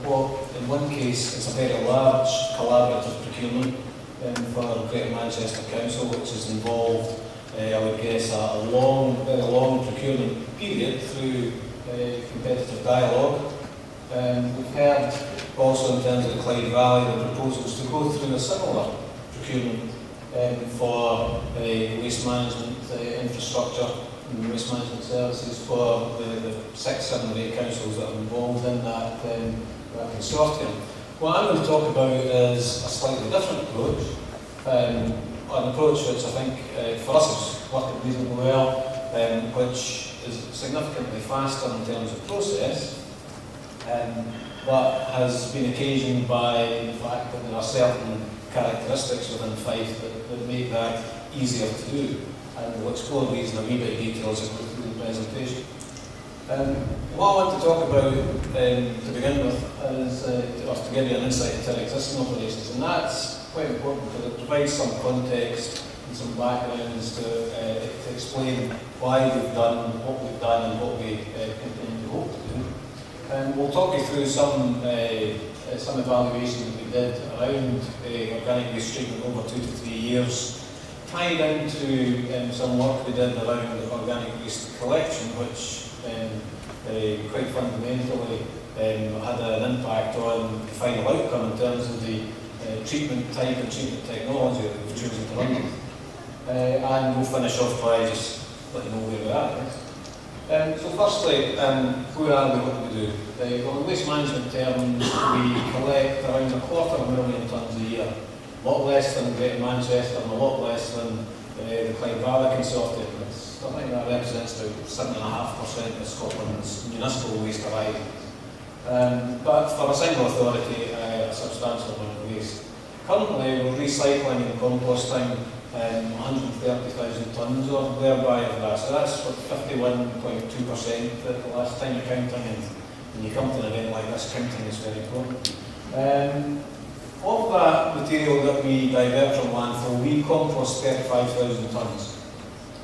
what in one case is a very large collaborative procurement for Greater Manchester Council, which has involved, I would guess, a very long procurement period through competitive dialogue. We've heard also in terms of the Clyde Valley the proposals to go through a similar procurement for waste management infrastructure and waste management services for the 6, 7 or 8 councils that are involved in that consortium. What I'm going to talk about is a slightly different approach, an approach which I think for us is working reasonably well, which is significantly faster in terms of process, but has been occasioned by the fact that there are certain characteristics within Fife that make that easier to do. And we'll explore these in a wee bit of detail as we go through the presentation. What I want to talk about to begin with is to give you an insight into our existing operations, and that's quite important because it provides some context and some backgrounds to explain why we've done what we've done and what we continue to hope to do. And we'll talk you through some evaluation that we did around organic waste treatment over 2 to 3 years, tied into some work we did around organic waste collection, which quite fundamentally had an impact on the final outcome in terms of the treatment type and treatment technology that we've chosen to run with. And we'll finish off by just letting you know where we're at. So firstly, who are we, what do we do? Well, in waste management terms, we collect around 250,000 tonnes a year. A lot less than Greater Manchester and a lot less than the Clyde Valley Consortium. I think that represents about 7.5% of Scotland's municipal waste arriving. But for a single authority, a substantial amount of waste. Currently, we're recycling and composting 130,000 tonnes or thereby of that. So that's 51.2% at the last time accounting, and when you come to an event like this, counting is very important. Of that material that we divert from landfill, we compost 35,000 tonnes.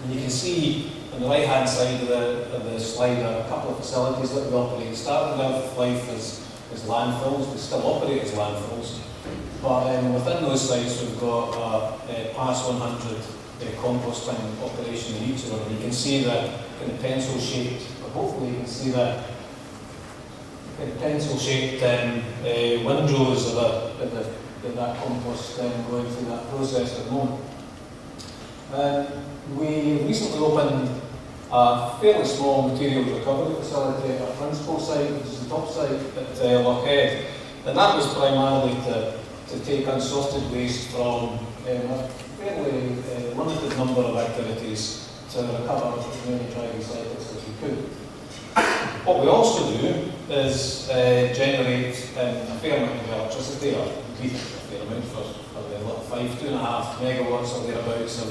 And you can see on the right hand side of the slide are a couple of facilities that we operate. Starting out life as landfills, we still operate as landfills. But within those sites we've got a PAS 100 composting operation in each of them. And you can see that kind of pencil shaped, or hopefully you can see that pencil-shaped windrows of that compost going through that process at the moment. We recently opened a fairly small materials recovery facility at our principal site, which is the top site at Lochhead, and that was primarily to take unsorted waste from a fairly limited number of activities to recover as many dry recycles as we could. What we also do is generate a fair amount of electricity, or a fair amount for 2.5 megawatts or thereabouts of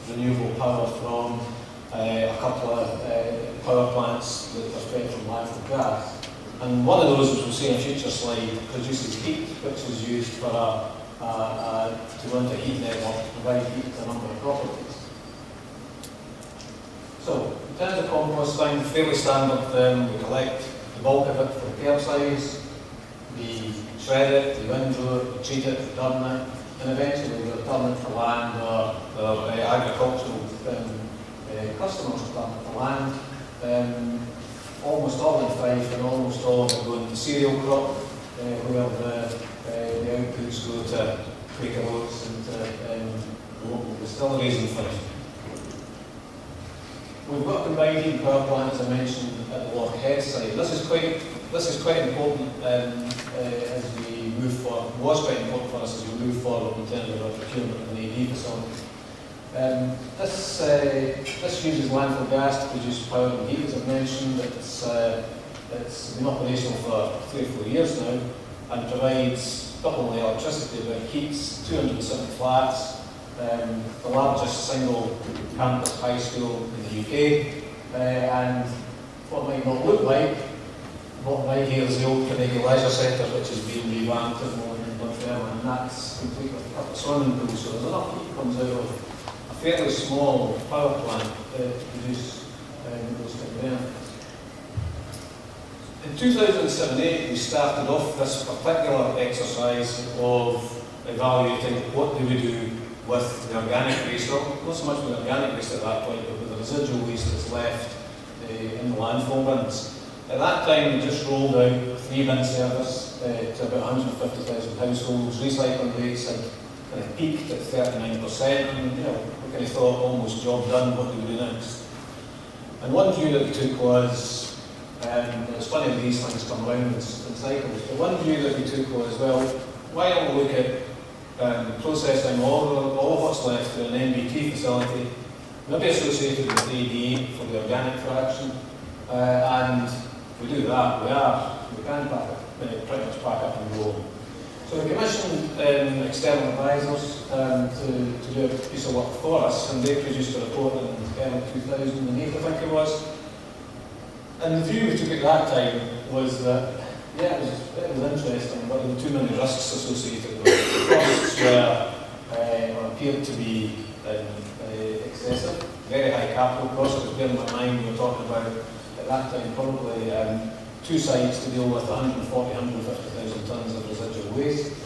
renewable power from a couple of power plants that are fed from landfill gas. And one of those, which we'll see in a future slide, produces heat, which is used for to run the heat network to provide heat to a number of properties. So, in terms of composting, fairly standard. We collect the bulk of it from curbsides, we shred it, we windrow it, we treat it, we turn it, and eventually we return it for land or agricultural customers return it for land. Almost all in Fife and almost all of it go into cereal crop, where the outputs go to Quaker Oats and to local distilleries in Fife. We've got a combined heat and power plant, as I mentioned, at the Lochhead site. This is quite important as we move forward. Was quite important for us as we move forward in terms of our procurement of an AD facility. This uses landfill gas to produce power and heat, as I mentioned. It's been operational for 3 or 4 years now and provides not only electricity but heats 207 flats. The largest single campus high school in the UK, and what might not look like, what might here is the old Carnegie Leisure Centre, which has been revamped at the moment in Dunfermline, and that's complete with a couple of swimming pools, so there's enough heat comes out of a fairly small power plant to produce those kind of benefits. In 2007-8, we started off this particular exercise of evaluating what do we do with the organic waste, not so much with the organic waste at that point, but with the residual waste that's left in the landfill bins. At that time, we just rolled out a 3-bin service to about 150,000 households. Recycling rates had kind of peaked at 39%, and we kind of thought, almost job done, what do we do next? And one view that we took was, it's funny that these things come around in cycles, but one view that we took was, well, why don't we look at processing all of what's left through an MBT facility, maybe associated with AD for the organic fraction, and if we do that, we can pretty much pack up and go. So we commissioned external advisors to do a piece of work for us, and they produced a report in early 2008, I think it was. And the view we took at that time was that, yeah, it was interesting, but there were too many risks associated with it. The costs or appeared to be excessive, very high capital costs. It was bearing in my mind we were talking about at that time probably 2 sites to deal with 150,000 tonnes of residual waste.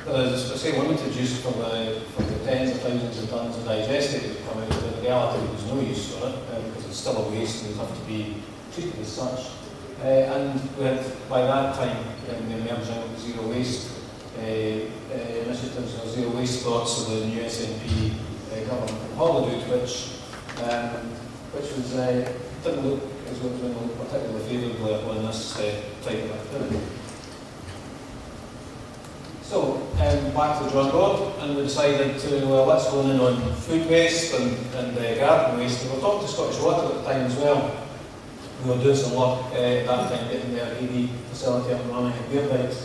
There's, I say, limited use for the tens of thousands of tonnes of digestate that come out, but in reality there's no use for it because it's still a waste and it have to be treated as such. And we had, by that time, the emerging zero waste initiatives or zero waste thoughts of the new SNP government in Holyrood, which was didn't look as though it was going to look particularly favourably upon this type of activity. So, back to the drawing board, and we decided to let's go in on food waste and garden waste. We were talking to Scottish Water at the time as well. We were doing some work at that time getting their AD facility up and running at Beardite.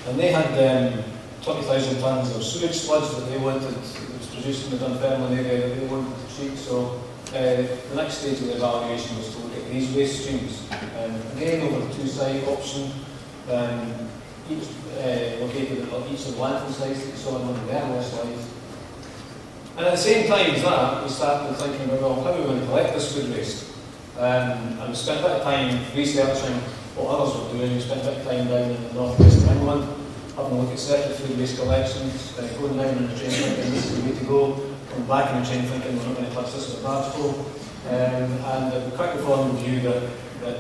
And they had 20,000 tonnes of sewage sludge that they wanted, it was produced in the Dunfermline area that they wanted to treat. So the next stage of the evaluation was to look at these waste streams. Again, over the 2-site option, each located at each of the landfill sites that you saw on one of the earlier slides. And at the same time as that, we started thinking about, well, how are we going to collect this food waste? And we spent a bit of time researching what others were doing. We spent a bit of time down in the north-west of England, having a look at separate food waste collections, going down in the train thinking this is the way to go, coming back in the train thinking we're not going to touch this with a barge pole. And we quickly formed the view that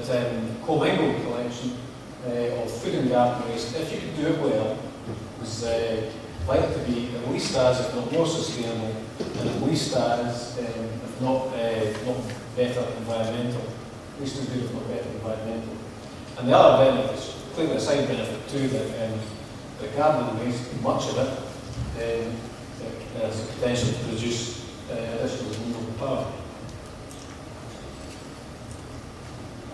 commingled collection of food and garden waste, if you could do it well, was likely to be at least as, if not more sustainable, and at least as, if not better environmental, at least as good if not better environmental. And the other benefits, clearly a side benefit too, that the garden waste, much of it, has the potential to produce additional renewable power.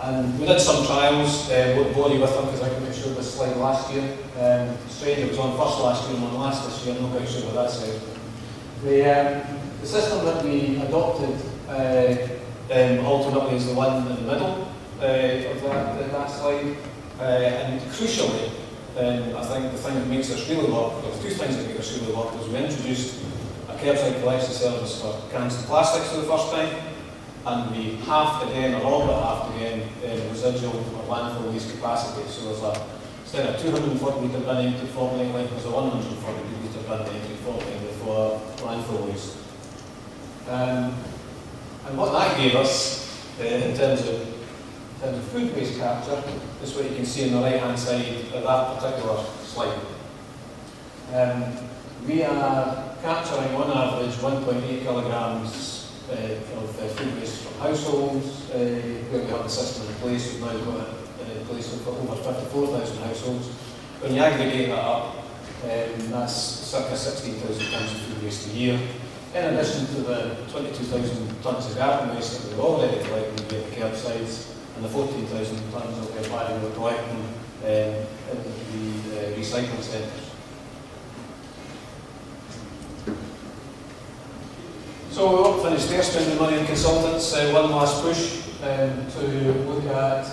And we did some trials, won't bore you with them because I couldn't show this slide last year. Strange, it was on first last year and on last this year, I'm not quite sure what that says. The system that we adopted ultimately is the one in the middle of that slide. And crucially, I think the thing that makes us really work, there's 2 things that make us really work, was we introduced a curbside collection service for cans and plastics for the first time. And we halved again, or all but halved again, residual or landfill waste capacity. So there's instead of 240 litre bin emptied fortnightly, there's a 140 litre bin emptied fortnightly for landfill waste. And what that gave us, in terms of food waste capture, is what you can see on the right-hand side of that particular slide. We are capturing on average 1.8 kilograms of food waste from households. Where we have the system in place, we've now got it in place for over 54,000 households. When you aggregate that up, that's circa 16,000 tonnes of food waste a year. In addition to the 22,000 tonnes of garden waste that we've already collected via the curbsides, and the 14,000 tonnes that we're planning on collecting in the recycling centres. So we won't finish there, spending money on consultants. One last push to look at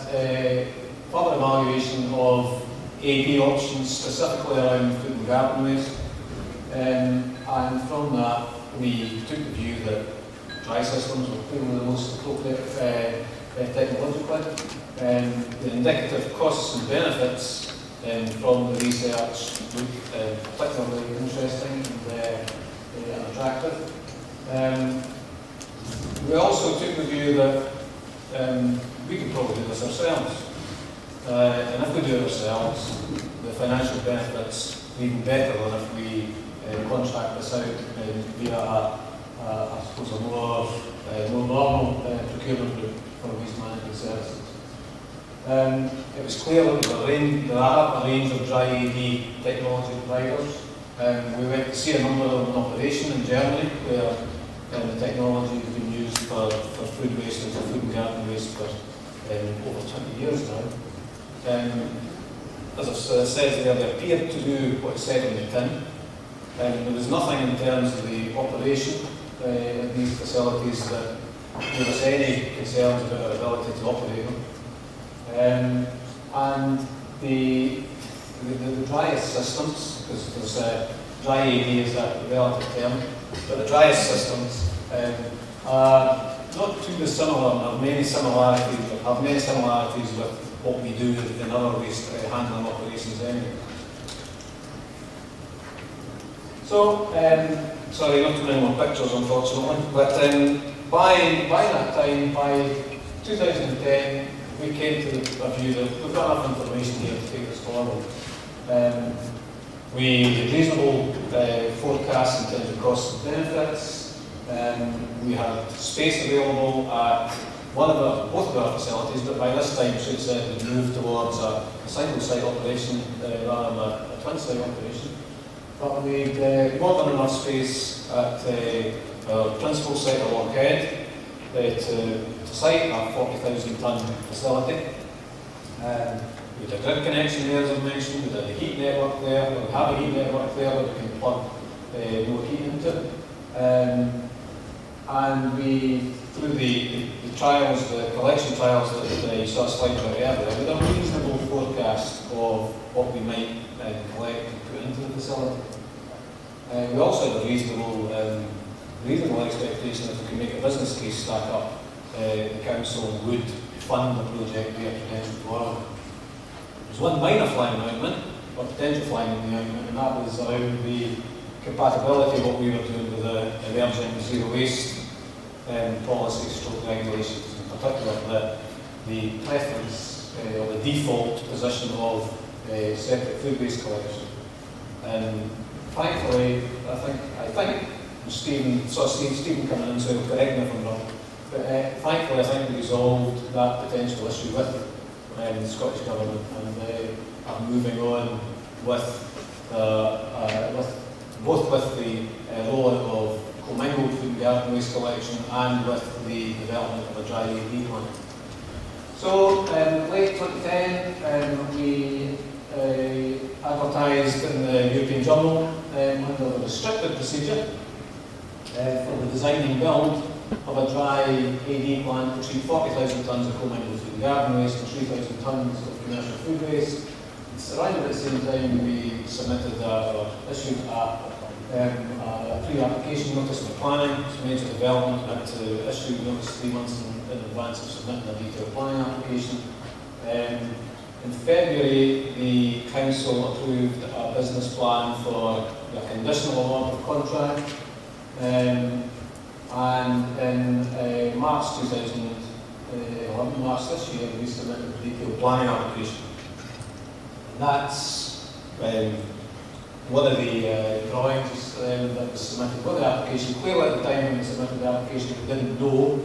further evaluation of AD options, specifically around food and garden waste. And from that, we took the view that dry systems were clearly the most appropriate technologically. The indicative costs and benefits from the research look particularly interesting and attractive. We also took the view that we could probably do this ourselves. And if we do it ourselves, the financial benefits are even better than if we contract this out via I suppose a more normal procurement route for waste management services. It was clear that there are a range of dry AD technology providers. We went to see a number of them in operation in Germany, where the technology has been used for food waste and for food and garden waste for over 20 years now. As I've said there, they appeared to do what it said on the tin. There was nothing in terms of the operation of these facilities that gave us any concerns about our ability to operate them. And the driest systems, because dry AD is a relative term, but the driest systems are not too dissimilar and have many similarities with what we do in other waste handling operations anyway. So, sorry, not too many more pictures unfortunately, but by that time, by 2010, we came to the view that we've got enough information here to take this forward. We did reasonable forecasts in terms of costs and benefits. We had space available at both of our facilities, but by this time, I should say, we'd moved towards a single site operation rather than a twin site operation. But we'd more than enough space at our principal site at Lockhead to site a 40,000 tonne facility. We had a grid connection there, as I mentioned, we had a heat network there, we have a heat network there that we can plug more heat into. And we, through the trials, the collection trials that you saw a slide about earlier, we had a reasonable forecast of what we might collect and put into the facility. We also had a reasonable expectation that if we could make a business case stack up, the council would fund the project via potential borrowing. There's one minor flying ointment, or potential flying ointment, and that was around the compatibility of what we were doing with the emerging zero waste policy stroke regulations, in particular the preference or the default position of separate food waste collection. Thankfully, I think Stephen coming in, so he'll correct me if I'm wrong, but thankfully I think we resolved that potential issue with the Scottish Government and are moving on with both with the rollout of commingled food and garden waste collection and with the development of a dry AD plant. So, late 2010, we advertised in the European Journal under the restricted procedure for the design and build of a dry AD plant to treat 40,000 tonnes of commingled food and garden waste and 3,000 tonnes of commercial food waste. It's around at the same time we submitted or issued a pre-application notice for planning, so major development, had to issue notice 3 months in advance of submitting a detailed planning application. In February, the council approved a business plan for a conditional award of contract, and in March 2011, March this year, we submitted a detailed planning application. And that's one of the drawings that was submitted with the application. Clearly at the time when we submitted the application, we didn't know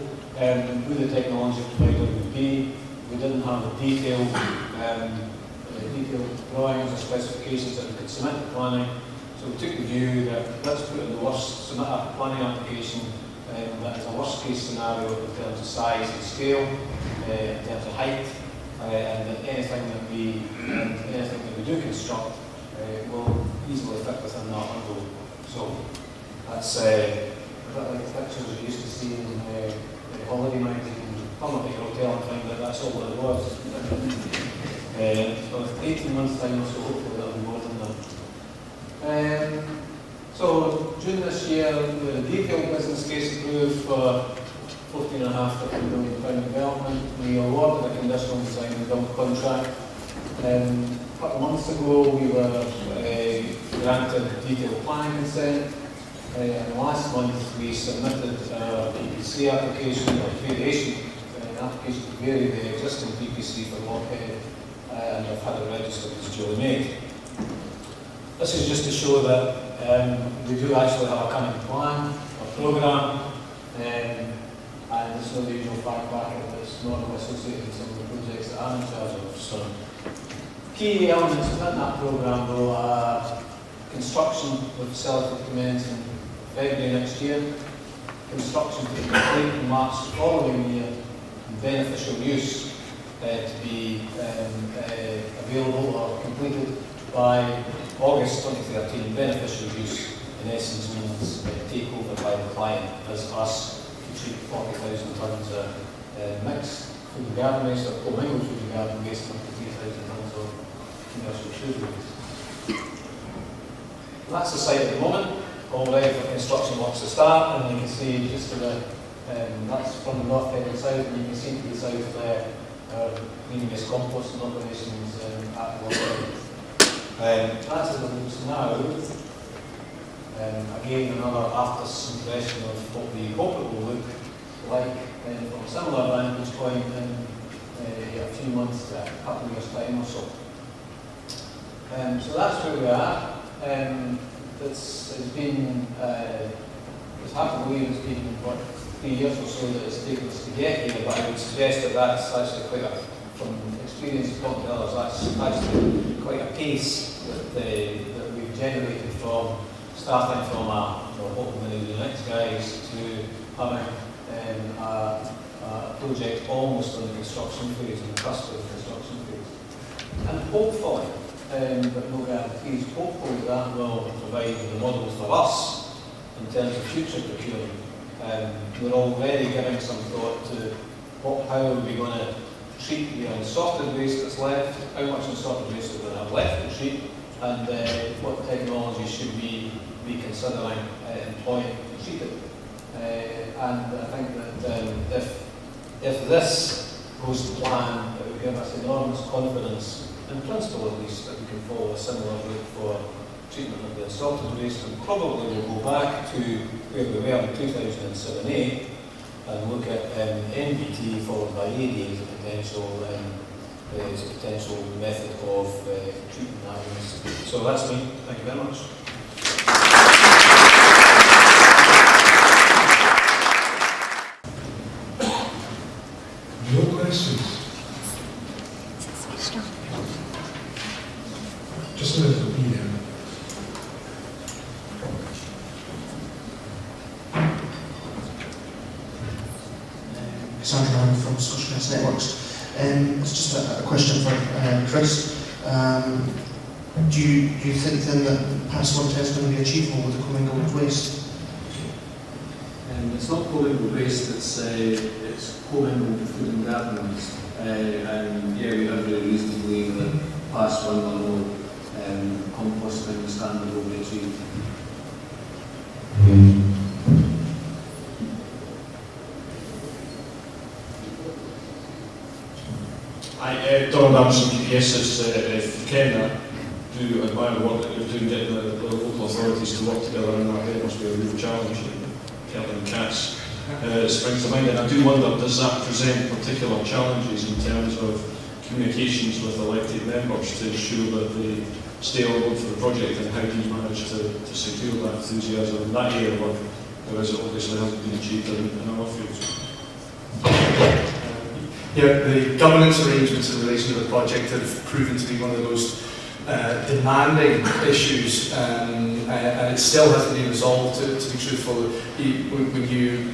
who the technology provider would be. We didn't have the detailed drawings or specifications that we could submit to planning. So we took the view that let's put in the worst, submit a planning application that is a worst case scenario in terms of size and scale, in terms of height, and that anything that we do construct will easily fit within that envelope. So that's a bit like the pictures you used to see in the holiday magazine. Come up at your hotel and find that that's all that it was. So 18 months time or so, hopefully that'll be more than that. So June this year, we had a detailed business case approved for £14.5 million development. We awarded a conditional design and build contract. A couple of months ago we were granted detailed planning consent, and last month we submitted a PPC application, or variation, an application to vary the existing PPC for Lockhead, and I've had it registered as duly made. This is just to show that we do actually have a coming plan, a programme, and it's not the usual fact packet that's normally associated with some of the projects that I'm in charge of. So, key elements within that programme though are construction of the facility to commence in February next year, construction to be complete in March the following year, and beneficial use to be available or completed by August 2013. Beneficial use in essence means takeover by the client as us to treat 40,000 tonnes of mixed food and garden waste or commingled food and garden waste and 3,000 tonnes of commercial food waste. That's the site at the moment, all ready for construction works to start, and you can see just to the, that's from the north end of the south, and you can see to the south there our green waste composting operations at the location. That's as it looks now. Again, another after impression of what we hope it will look like from a similar vantage point in a few months, a couple of years' time or so. So that's where we are. It's been, it's hard to believe it's been, what, 3 years or so that it's taken us to get here, but I would suggest that that's actually quite a, from experience of talking to others, that's actually quite a pace that we've generated from starting from hopefully the next guys to having a project almost on the construction phase, on the cusp of the construction phase. And hopefully, but no guarantees, hopefully that will provide the model for us in terms of future procurement. We're already giving some thought to how are we going to treat the unsorted waste that's left, how much unsorted waste we're going to have left to treat, and what technology should we be considering employing to treat it. And I think that if this goes to plan, it would give us enormous confidence, in principle at least, that we can follow a similar route for treatment of the unsorted waste, and probably we'll go back to where we were in 2007-8 and look at NBT followed by AD as a potential method of treating that waste. So that's me. Thank you very much. No questions? Just a little bit here. Sandra I'm from Socialist Networks. It's just a question for Chris. Do you think then that Pass 1 test is going to be achievable with the commingled waste? It's not commingled waste, it's commingled food and garden waste. And yeah, we have really reason to believe that Pass 1 level composting standard will be achieved. Donald Anderson, PPS, if you can, do admire the work that you're doing, getting the local authorities to work together on that. It must be a real challenge. Kelvin Katz springs to mind, and I do wonder, does that present particular challenges in terms of communications with elected members to ensure that they stay on board for the project, and how do you manage to secure that enthusiasm in that area where it obviously hasn't been achieved in other fields? Yeah, the governance arrangements in relation to the project have proven to be one of the most demanding issues, and it still hasn't been resolved, to be truthful. When you,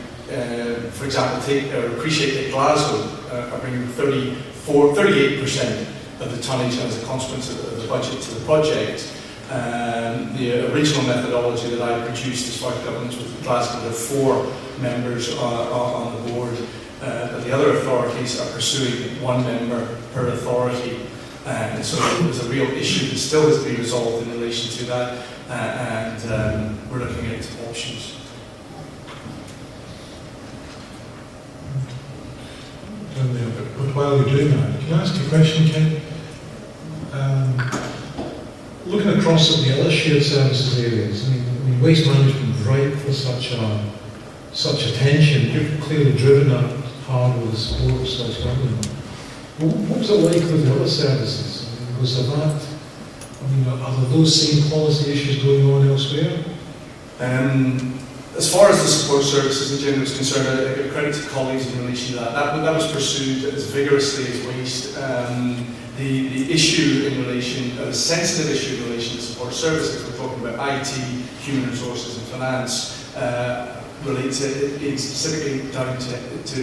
for example, take or appreciate that Glasgow are bringing 38% of the tonnage as a consequence of the budget to the project. The original methodology that I produced as far as governance with Glasgow, there are 4 members on the board. But the other authorities are pursuing 1 member per authority, and so there's a real issue that still has to be resolved in relation to that, and we're looking at options. down there, but while you're doing that, can I ask you a question, Ken? Looking across at the other shared services areas, I mean waste management is ripe for such attention. You've clearly driven that hard with the support of Scottish Government. What was it like with the other services? I mean, was there that? I mean, are there those same policy issues going on elsewhere? As far as the support services in general is concerned, I give credit to colleagues in relation to that. That was pursued as vigorously as waste. The issue in relation, a sensitive issue in relation to support services, we're talking about IT, human resources and finance, relates specifically down to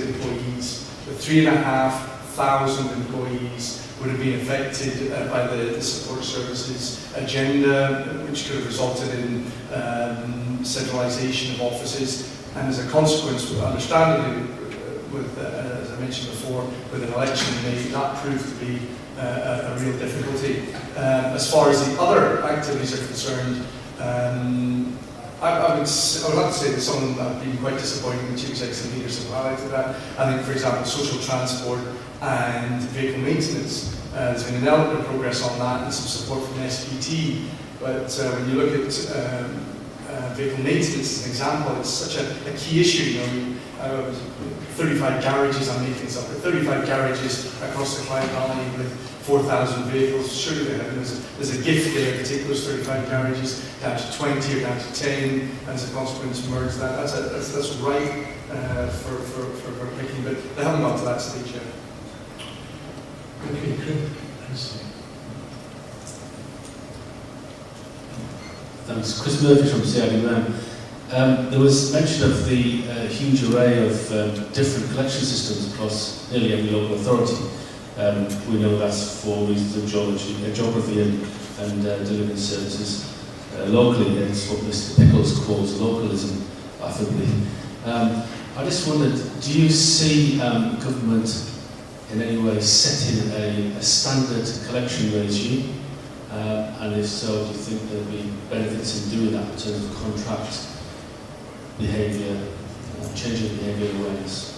employees. The 3,500 employees would have been affected by the support services agenda, which could have resulted in centralisation of offices, and as a consequence, understandably, with as I mentioned before, with an election in May, that proved to be a real difficulty. As far as the other activities are concerned, I would have to say that some of them have been quite disappointing. The chief executive leaders have highlighted that. I think, for example, social transport and vehicle maintenance. There's been an element of progress on that and some support from SPT. But when you look at vehicle maintenance as an example, it's such a key issue. 35 garages, I'm making this up, 35 garages across the Clyde Valley with 4,000 vehicles. Surely there's a gift there to take those 35 garages down to 20 or down to 10, and as a consequence merge that. That's right for picking, but they haven't got to that stage yet. Okay, good. Thanks. Chris Murphy from CIDM. There was mention of the huge array of different collection systems across nearly every local authority. We know that's for reasons of geography and delivering services locally. It's what Mr. Pickles calls localism, affably. I just wondered, do you see government in any way setting a standard collection regime? And if so, do you think there'll be benefits in doing that in terms of contract behaviour, changing behaviour awareness?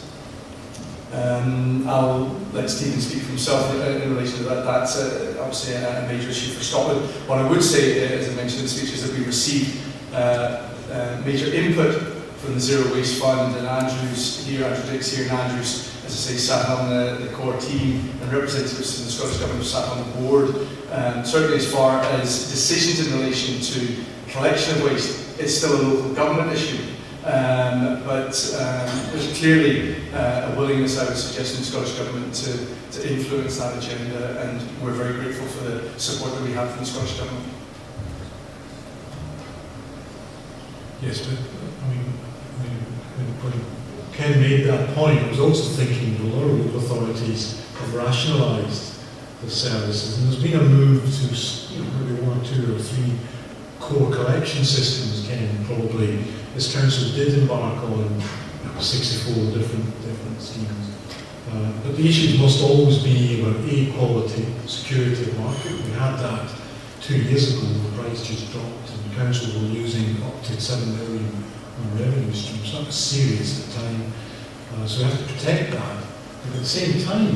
I'll let Stephen speak for himself in relation to that. That's obviously a major issue for Scotland. What I would say, as I mentioned in the speech, is that we received major input from the Zero Waste Fund, and Andrew Dix here, and Andrews, as I say, sat on the core team, and representatives from the Scottish Government sat on the board. Certainly as far as decisions in relation to collection of waste, it's still a local government issue. But there's clearly a willingness, I would suggest, in the Scottish Government to influence that agenda, and we're very grateful for the support that we have from the Scottish Government. Yes, but when Ken made that point, I was also thinking a lot of local authorities have rationalised the services, and there's been a move to maybe 1, 2 or 3 core collection systems. Ken, probably this council did embark on 64 different schemes. But the issues must always be about quality, security of market. We had that 2 years ago. The price just dropped, and the council were losing up to 7 million on revenue streams. That was serious at the time. So we have to protect that. But at the same time,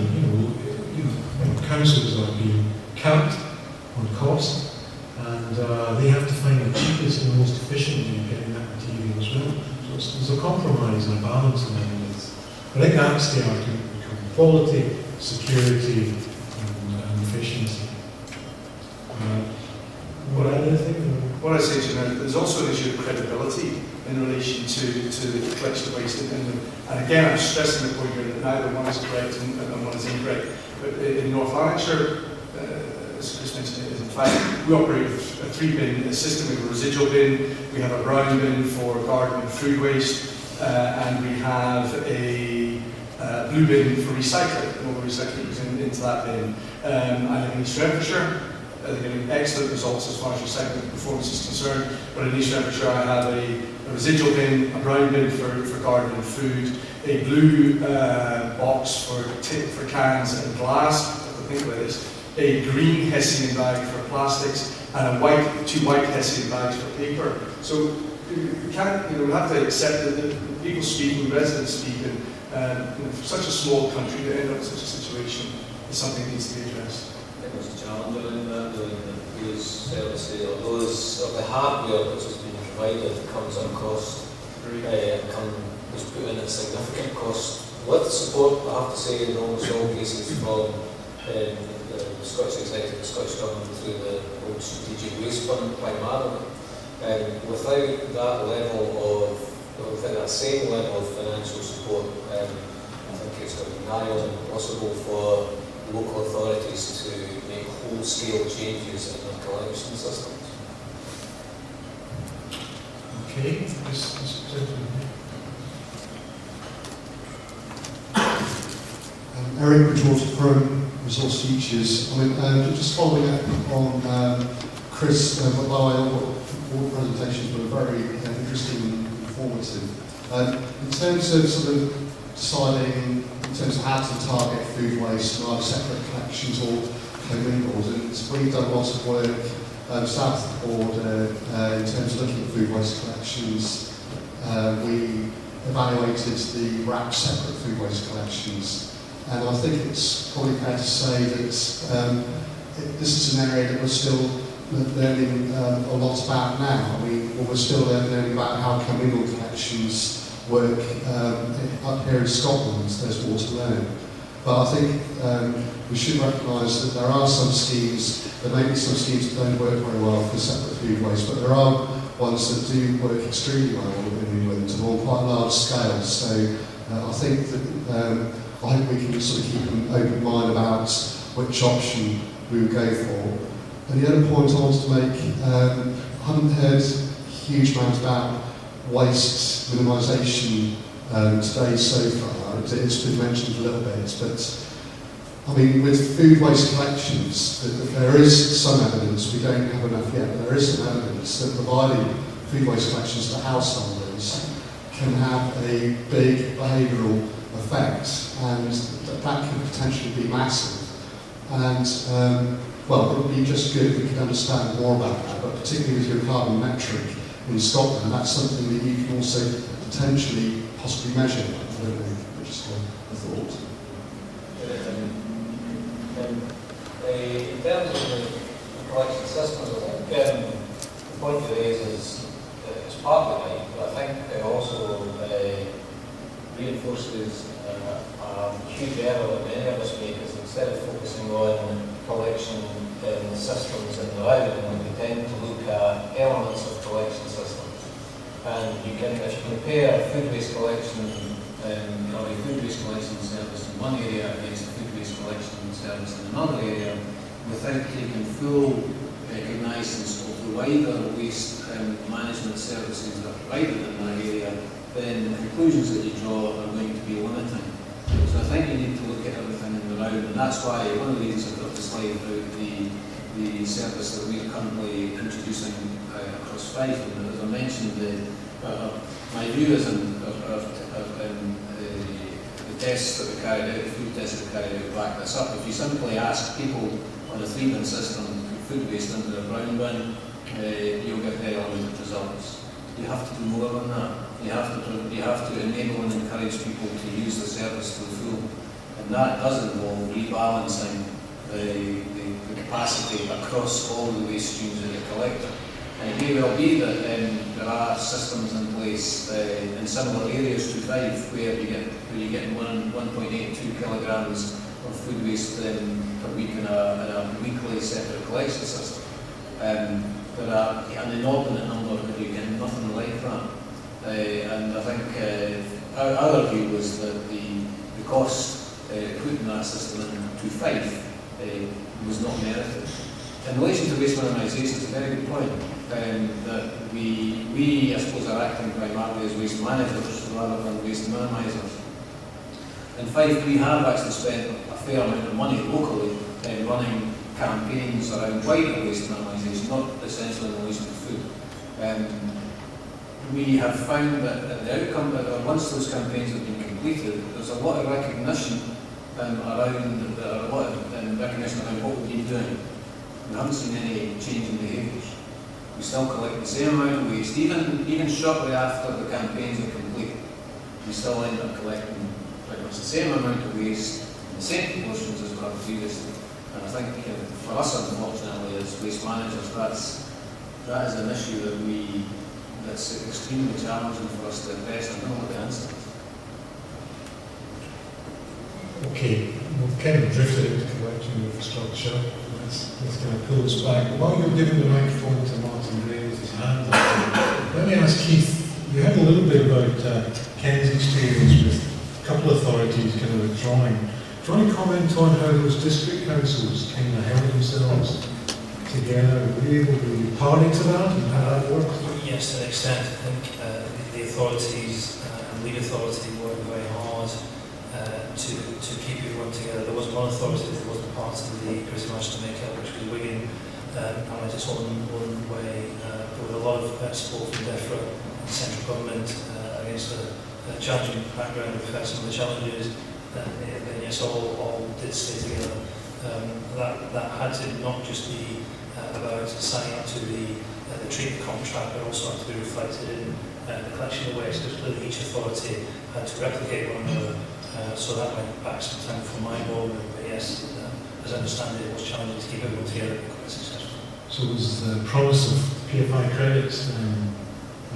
councils are being capped on cost, and they have to find the cheapest and most efficient way of getting that material as well. So there's a compromise and a balance in all this. I think that's the argument: quality, security, and efficiency. What I say to you now, there's also an issue of credibility in relation to the collection of waste. And again, I'm stressing the point here that neither one is correct and one is incorrect. But in North Lanarkshire, as Chris mentioned, in fact, we operate a 3-bin system. We have a residual bin, we have a brown bin for garden and food waste, and we have a blue bin for recycling. And all the recycling goes into that bin. I live in East Renfrewshire. They're getting excellent results as far as recycling performance is concerned. But in East Renfrewshire, I have a residual bin, a brown bin for garden and food, a blue box for cans and glass. I think about this. A green Hessian bag for plastics, and 2 white Hessian bags for paper. So we can't, we have to accept that people speak, and residents speak, For such a small country to end up in such a situation is something that needs to be addressed. I think there's a challenge around that, those services, or those, or the hardware which has been provided comes at cost, was put in at significant cost. With support, I have to say, in almost all cases from the Scottish Executive, the Scottish Government through the old Strategic Waste Fund primarily. Without that level of, without that same level of financial support, I think it's going to be nigh on impossible for local authorities to make whole-scale changes in their collection systems. Okay, this gentleman. Eric Bridgewater from Resource Futures. I mean, just following up on Chris, by the way, all presentations were very interesting and informative. In terms of sort of deciding, in terms of how to target food waste and either separate collections or commingled, and we've done lots of work south of the border in terms of looking at food waste collections. We evaluated the RAP separate food waste collections. And I think it's probably fair to say that this is an area that we're still learning a lot about now. I mean, we're still learning about how commingled collections work up here in Scotland. There's more to learn. But I think we should recognise that there are some schemes, there may be some schemes that don't work very well for separate food waste, but there are ones that do work extremely well in England and on quite large scales. So I think that I hope we can sort of keep an open mind about which option we would go for. And the other point I wanted to make, I haven't heard a huge amount about waste minimisation today so far. It's been mentioned a little bit, but I mean, with food waste collections, there is some evidence, we don't have enough yet, but there is some evidence that providing food waste collections to householders can have a big behavioural effect, and that could potentially be massive. And well, it would be just good if we could understand more about that, but particularly with your carbon metric in Scotland, that's something that you can also potentially possibly measure. I don't know, just a thought. In terms of the collection systems, I think the point you raise is partly right, but I think it also reinforces a huge error that many of us make, is instead of focusing on collection systems in the round, we tend to look at elements of collection systems. And you can, if you compare food waste collection or a food waste collection service in one area against a food waste collection service in another area, without taking full recognitions of the wider waste management services that are provided in that area, then the conclusions that you draw are going to be limiting. So I think you need to look at everything in the round, and that's why one of the reasons I've got the slide about the service that we're currently introducing across Fife. And as I mentioned, my view is the tests that we carried out, the food tests that we carried out, back this up. If you simply ask people on a 3-bin system to put food waste into a brown bin, you'll get very limited results. You have to do more than that. You have to enable and encourage people to use the service to the full, and that does involve rebalancing the capacity across all the waste streams that you're collecting. And it may well be that there are systems in place in similar areas to Fife where you get 1.82 kilograms of food waste per week in a weekly separate collection system. There are an inordinate number where you get nothing like that. And I think our view was that the cost putting that system into Fife was not merited. In relation to waste minimisation, it's a very good point. That we, I suppose, are acting primarily as waste managers rather than waste minimisers. In Fife, we have actually spent a fair amount of money locally running campaigns around wider waste minimisation, not essentially in relation to food. We have found that at the outcome, once those campaigns have been completed, there's a lot of recognition around what we've been doing. We haven't seen any change in behaviours. We still collect the same amount of waste, even shortly after the campaigns are complete. We still end up collecting it's the same amount of waste in the same proportions as we had previously. And I think for us, unfortunately, as waste managers, that is an issue that's extremely challenging for us to address and know what the answer is. Okay, we've kind of drifted into collection infrastructure. Let's kind of pull us back. While you're giving the microphone to Martin Gray with his hand up, let me ask Keith, you had a little bit about Ken's experience with a couple of authorities kind of withdrawing. Do you want to comment on how those district councils kind of held themselves together? Were you able to be party to that and how that worked? Yes, to an extent. I think the authorities and lead authority worked very hard to keep everyone together. There was one authority that wasn't part of the Critical National Makeup, which was Ewing, and went its own way, but with a lot of support from DEFRA and central government against a challenging background of some of the challenges. Then yes, all did stay together. That had to not just be about signing up to the treatment contract, but also had to be reflected in the collection of waste, because clearly each authority had to replicate one another. So that went back some time from my involvement, but yes, as I understand it, was challenging to keep everyone together and quite successful. So was the promise of PFI credits a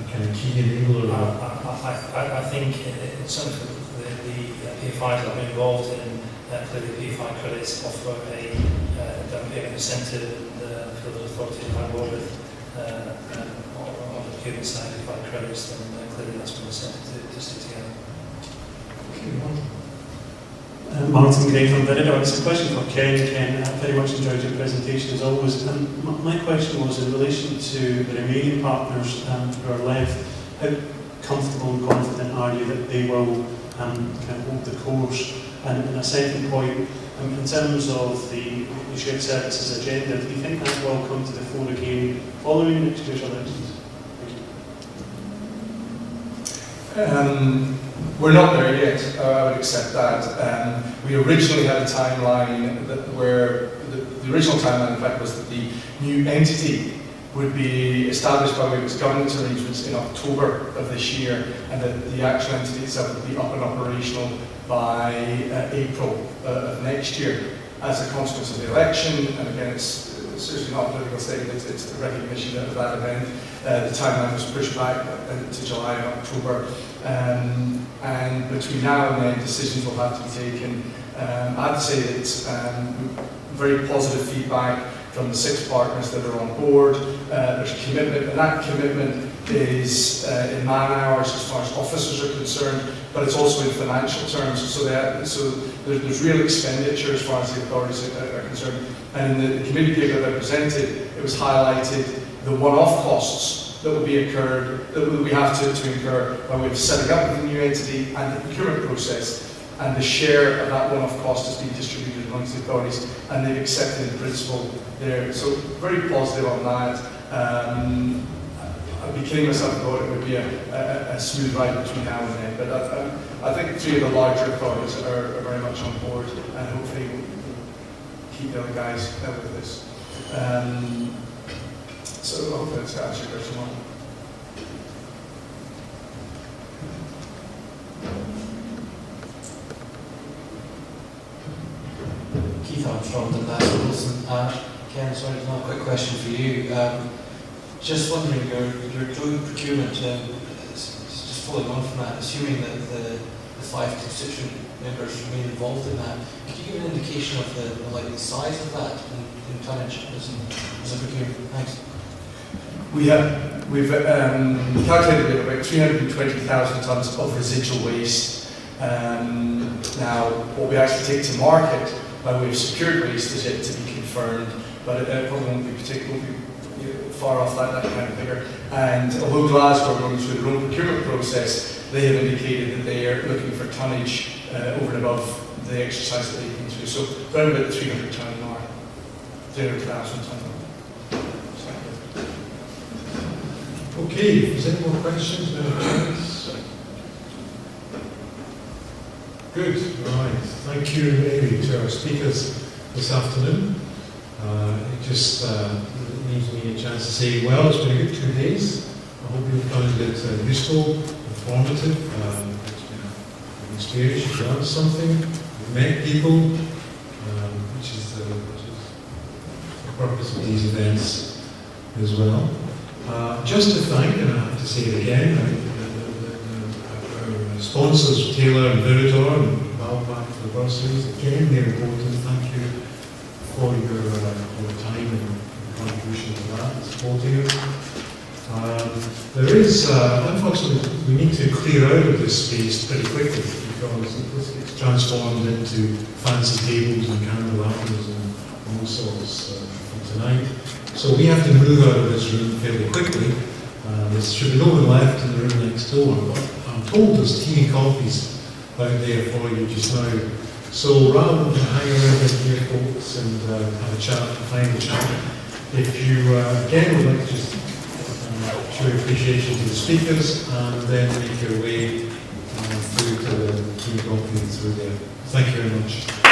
kind of key enabler? I think it's something that the PFIs that I've been involved in, clearly PFI credits offer a down payment incentive, and for those authorities that I work with on the procurement side, PFI credits, then clearly that's been an incentive to stay together. Martin Gray from Viridor. It's a question for Ken. Ken, I very much enjoyed your presentation as always. My question was in relation to the remaining partners who are left. How comfortable and confident are you that they will kind of hold the course? And a second point, in terms of the shared services agenda, do you think that will come to the fore again following next year's elections? Thank you. We're not there yet, I would accept that. We originally had a timeline where the original timeline, in fact, was that the new entity would be established by way of its governance arrangements in October of this year, and that the actual entity itself would be up and operational by April of next year. As a consequence of the election, and again, it's certainly not a political statement, it's a recognition of that event, the timeline was pushed back to July and October. And between now and then, decisions will have to be taken. I have to say that very positive feedback from the 6 partners that are on board. There's a commitment, and that commitment is in man-hours as far as officers are concerned, but it's also in financial terms. So there's real expenditure as far as the authorities are concerned. And in the committee paper that I presented, it was highlighted the one-off costs that will be incurred, that we have to incur by way of setting up the new entity and the procurement process, and the share of that one-off cost is being distributed amongst the authorities, and they've accepted the principle there. So very positive on that. I'd be kidding myself if I thought it would be a smooth ride between now and then, but I think 3 of the larger authorities are very much on board, and hopefully we'll keep the other guys with this. So hopefully that's answered your question, Mark. Keith Armstrong, Dundas Wilson. Ken, sorry, another quick question for you. Just wondering, your joint procurement, just following on from that, assuming that the 5 constituent members remain involved in that, could you give an indication of the size of that in tonnage as a procurement? Thanks. We've calculated we have about 320,000 tonnes of residual waste. Now, what we actually take to market by way of secured waste is yet to be confirmed, but it probably won't be far off that kind of figure. And although Glasgow are going through their own procurement process, they have indicated that they are looking for tonnage over and above the exercise that they've been through. So around about the 300,000 mark. Okay, is there any more questions? Good, right. Thank you, Amy, to our speakers this afternoon. It just leaves me a chance to say, well, it's been a good 2 days. I hope you found it useful, informative. It's been a experience, you've learned something, you've met people, which is the purpose of these events as well. Just to thank, and I have to say it again, our sponsors, Taylor and Viridor and Valpac for the bursaries, again, they're important. Thank you for your time and contribution to that, supporting it. There is, unfortunately, we need to clear out of this space pretty quickly because it's transformed into fancy tables and candelabras and all sorts from tonight. So we have to move out of this room fairly quickly. There should be no one left in the room next door. But I'm told there's tea and coffees out there for you just now. So rather than hang around in here, folks, and have a chat, find a chat, if you again would like to just show your appreciation to the speakers and then make your way through to the tea and coffee through there. Thank you very much.